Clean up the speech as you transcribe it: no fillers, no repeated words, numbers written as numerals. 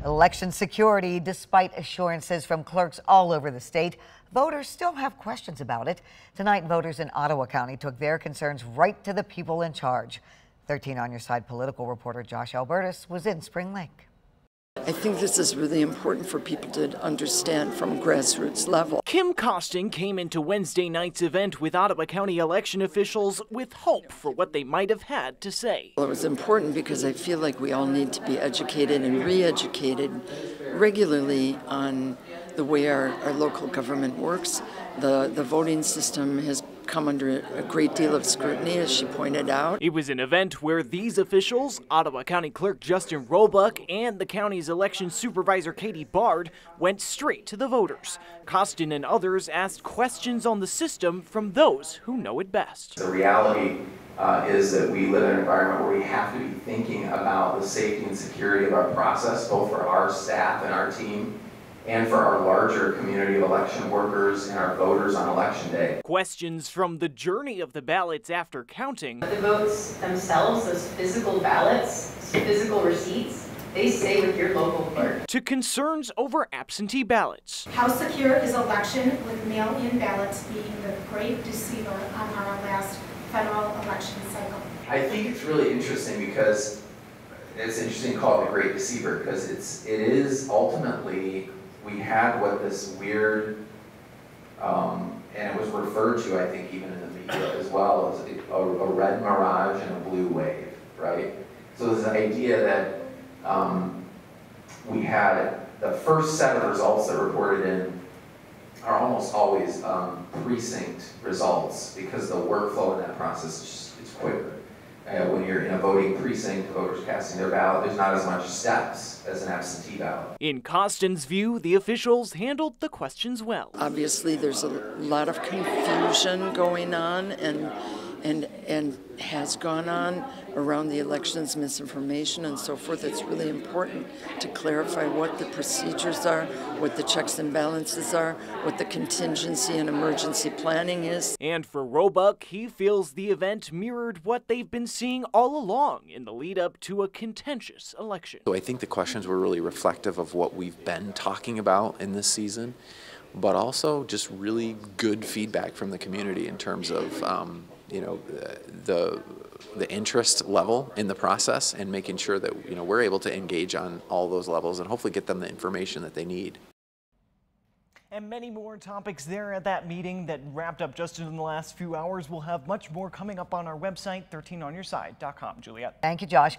Election security, despite assurances from clerks all over the state, voters still have questions about it. Tonight, voters in Ottawa County took their concerns right to the people in charge. 13 On Your Side political reporter Josh Albertus was in Spring Lake. I think this is really important for people to understand from grassroots level. Kim Costin came into Wednesday night's event with Ottawa County election officials with hope for what they might have had to say. Well, it was important because I feel like we all need to be educated and re-educated regularly on the way our local government works. The voting system has come under a great deal of scrutiny, as she pointed out. It was an event where these officials, Ottawa County Clerk Justin Roebuck and the county's election supervisor Katie Bard, went straight to the voters. Costin and others asked questions on the system from those who know it best. The reality is that we live in an environment where we have to be thinking about the safety and security of our process, both for our staff and our team, and for our larger community of election workers and our voters on election day. Questions from the journey of the ballots after counting. The votes themselves, those physical ballots, physical receipts, they stay with your local clerk. To concerns over absentee ballots. How secure is election with mail-in ballots being the great deceiver on our last federal election cycle? I think it's really interesting because it's interesting to call it the great deceiver because it is ultimately, we had what this weird, and it was referred to, I think, even in the media as well, as a red mirage and a blue wave, right? So this idea that we had the first set of results that reported in are almost always precinct results because the workflow in that process is quicker. When you're in a voting precinct, the voters casting their ballot, there's not as much steps as an absentee ballot. In Costin's view, the officials handled the questions well. Obviously, there's a lot of confusion going on and has gone on around the elections, misinformation and so forth. It's really important to clarify what the procedures are, what the checks and balances are, what the contingency and emergency planning is. And for Roebuck, he feels the event mirrored what they've been seeing all along in the lead up to a contentious election. So I think the questions were really reflective of what we've been talking about in this season, but also just really good feedback from the community in terms of the interest level in the process and making sure that we're able to engage on all those levels and hopefully get them the information that they need. And many more topics there at that meeting that wrapped up just in the last few hours. We'll have much more coming up on our website, 13onyourside.com. Juliet. Thank you, Josh.